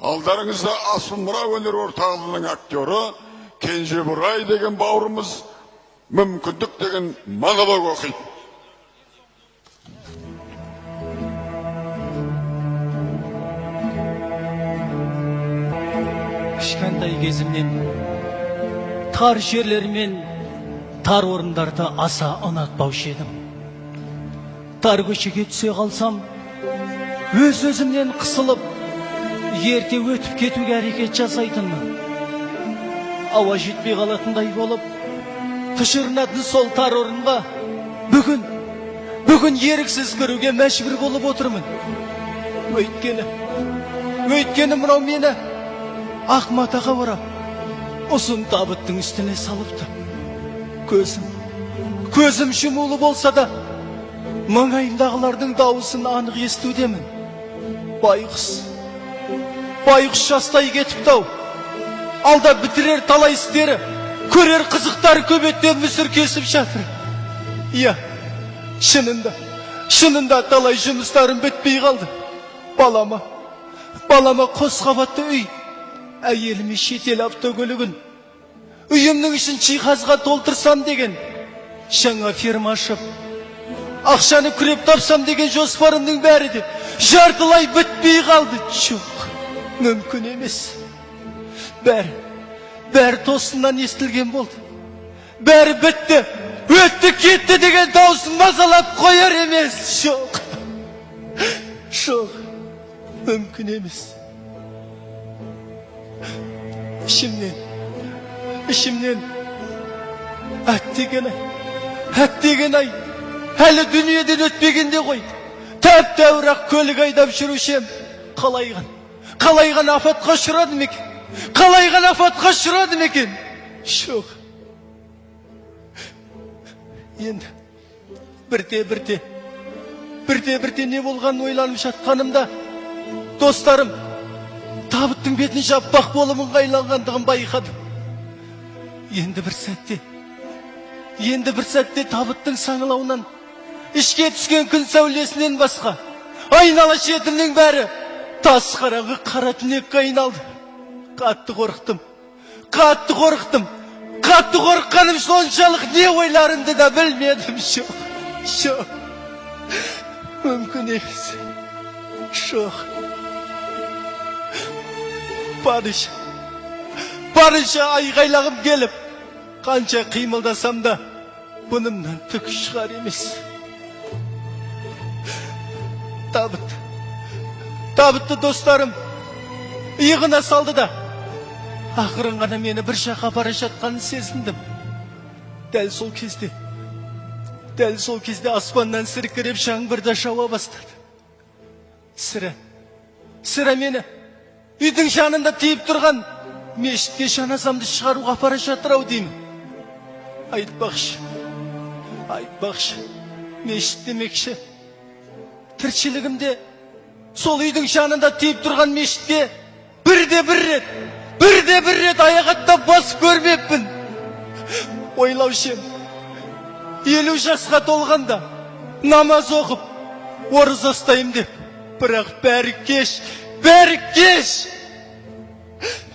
Алдарыңызда Асылмұра өнер орталығының актері Кенжебұрай деген бауырымыз мүмкіндік деген монолог оқиды. Кішкентай кезімнен тар жерлер мен тар орындарды аса ұнатпаушы едім. Тар көшеге түсе қалсам, өз-өзімнен қысылып, ерте өтіп кетуге әрекет жасайтынмын. Ауа жетпей қалатындай болып, тұшырынатын сол тар орынға бүгін еріксіз кіруге мәжбүр болып отырмын. Өйткені мынау мені ақ матаға орап, ұзын табыттың үстіне салыпты. Көзім жұмулы болса да, маңайымдағылардың дауысын анық естудемін. Байқұс жастай кетіпті-ау. Алда бітірер талай істері, көрер қызықтар көбеттен мүсір кесіп жатыр. Иә, шынында талай жұмыстарым бітпей қалды. Балама қос қабатты үй, әйеліме шетел автокөлігін, үйімнің ішін жиһазға толтырсам деген, жаңа ферма ашып, ақшаны күреп тапсам деген жоспарымның бәрі де жартылай бітпей қалды. Жоқ, мүмкін емес. Бәрі тосыннан естілген болды. Бәрі бітті, өтті кетті деген даусын мазалап қояр емес. Жоқ, мүмкін емес. Ішімнен әттеген ай, әлі дүниеден өтпегенде ғой. Тәп-тәуір ақ көлік айдап жүрушем. Қалайған афатқа ұшырадым екен? Жоқ. Енді бірте не болған ойланып жатқанымда, достарым табыттың бетін жаппақ болып ыңғайланғандығын байқадым. Енді бір сәтте табыттың саңылауынан, ішке түскен күн сәулесінен басқа, айнала шетімнің бәрі тас қараңғы қара түнекке айналды. Қатты қорықтым, соншалық не ойларымды да білмедім. Жоқ, мүмкін емес. Жоқ. Барынша айғайлағым келіп, қанша қимылдасам да, бұнымнан түк шығар емес. Табытты достарым иығына салды да, ақырын ғана мені бір жаққа бара жатқанын сезіндім. Дәл сол кезде аспаннан сіркіреп жаңбырда жауа бастады. Сірә мені үйдің жанында тиіп тұрған мешітке жаназамды шығаруға бара жатыр-ау деймін. Айтпақшы, мешіт демекші. Тіршілігімде сол үйдің жанында тиіп тұрған мешітке бірде бір рет аяқ аттап басып көрмеппін. Ойлаушым, 50 жасқа толғанда намаз оқып, ораза ұстайым деп, бірақ бәрі кеш.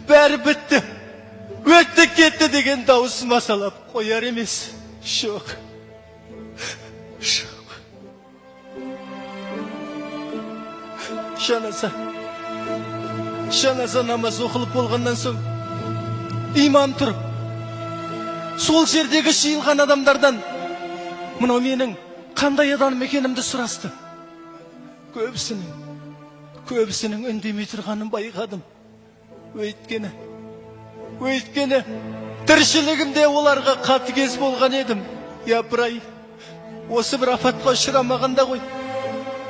Бәрі бітті, өтті кетті деген дауыс масалап қояр емес. Жоқ. Жаназа намаз оқылып болғаннан соң, имам тұрып, сол жердегі жиылған адамдардан мынау менің қандай адам екенімді сұрасты. Көбісінің үндемей тұрғанын байқадым. Өйткені тіршілігімде оларға қатыгез болған едім. Япыр-ай, осы бір апатқа ұшырамағанда ғой,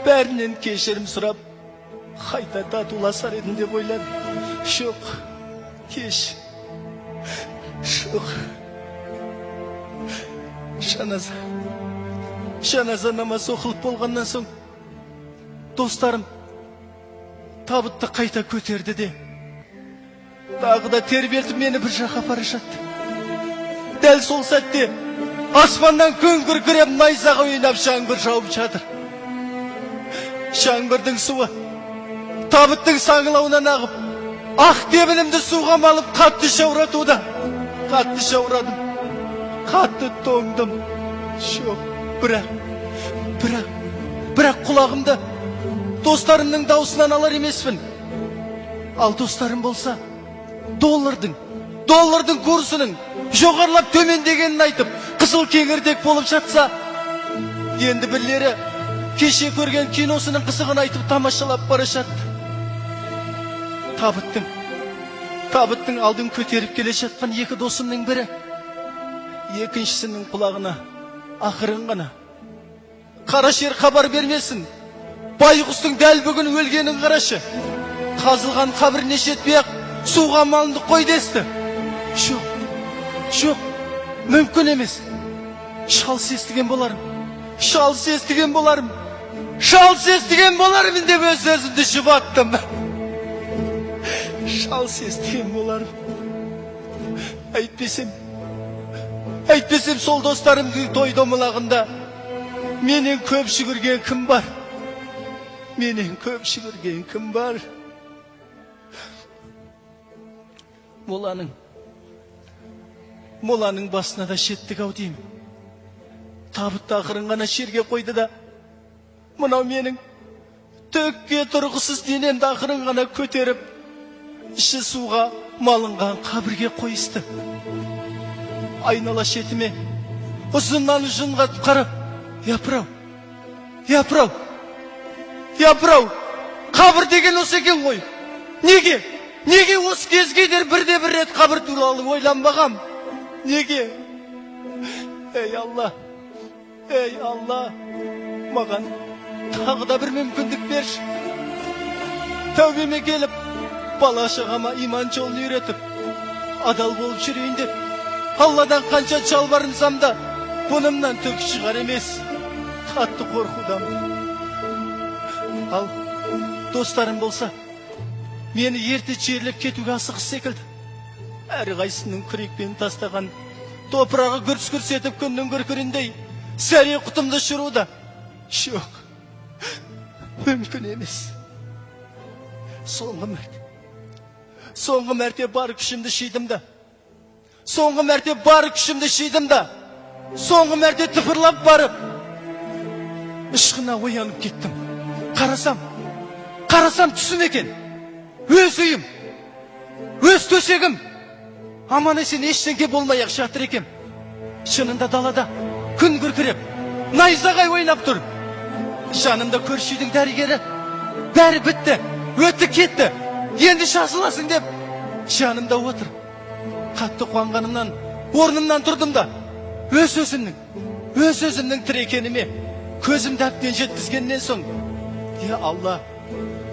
бәрінен кешірім сұрап, қайта татуласар едім деп ойладым. Жоқ. Жаназа намаз оқылып болғаннан соң, достарым табытты қайта көтерді де, тағы да тербелтіп мені бір жаққа бара жатты. Дәл сол сәтте аспаннан күн күркіреп найзаға ойнап жаңбыр жауып жатыр. Жаңбырдың суы табыттың саңылауынан ағып, ақ тебінімді суға малып қатты шауратуда. Қатты шаурадым. Қатты тоңдым. Жоқ, бірақ құлағымда достарымның даусынан алар емеспін. Ал достарым болса, доллардың курсының жоғарлап төмендегенін айтып, қызыл кеңірдек болып жатса, енді бірлері кеше көрген киносының қызығын айтып тамашалап бара жатты. Табыттың алдын көтеріп келе жатқан екі досымның бірі, екіншісінің құлағына ақырын ғана: "Қара шер хабар бермесін. Байғұстың дәл бүгін өлгенін қарашы. Қазылған қабіріне жетпей-ақ суға малынды қой" десті. Жоқ, мүмкін емес. Шалыс естіген боларым деп өз өзімді жұбаттым. Шалыс естіген боларым. Әйтпесем сол достарымның той домалағында менен көп жүгірген кім бар? Моланың басына да шеттік ау деймін. Табытты ақырын ғана жерге қойды да, мынау менің төкке тұрғысыз денемді ақырын ғана көтеріп, іші суға малынған қабірге қойысты. Айнала шетіме ұзыннан ұзынға қарап: "Япырау, қабір деген осы екен ғой. Неге осы кезге дейін бірде-бір рет қабір туралы ойланбағам? Неге? Ей Алла, маған тағы да бір мүмкіндік берші. Тәубеме келіп, бала-шағама иман жолын үйретіп, адал болып жүрейін деп, Алладан қанша жалбарынсам да, бұнымнан түк шығар емес. Қатты қорқудамын. Ал достарым болса, мені ерте жерлеп кетуге асығыс секілді. Әрқайсының күрекпен тастаған топырағы гүрс-гүрс етіп күннің күркіріндей сәре құтымды шыруда. Жоқ, мүмкін емес. Соңғы мәрте бар күшімді шидым да, соңғы мәрте тыпырлап барып, ышқына оянып кеттім. Қарасам түсім екен. Өз үйім, өз төсегім. Аман есен ештеңке болмай-ақ жатыр екем. Шынында далада күн күркіреп, найзағай ойнап тұр. Жанымда көрші үйдің дәрігері: "Бәрі бітті, өтті кетті, енді жазыласың" деп жанымда отыр. Қатты қуанғанымнан орнымнан тұрдым да, өз өзімнің тірі екеніме көзімді әбден жеткізгеннен соң: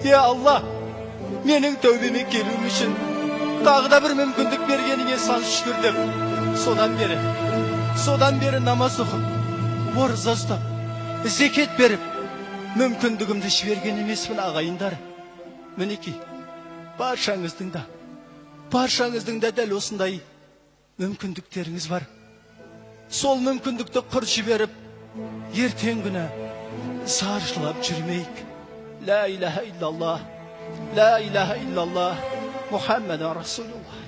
"Я Алла, менің тәубеме келуім үшін тағы да бір мүмкіндік бергеніңе сан шүкір" деп, содан бері намаз оқып, ораза ұстап, зекет беріп, мүмкіндігімді жіберген емеспін ағайындар. Мінекей, баршаңыздың да дәл осындай мүмкіндіктеріңіз бар. Сол мүмкіндікті құр жіберіп, ертең күні зар жылап жүрмейік. لا إله إلا الله، لا إله إلا الله، محمد رسول الله.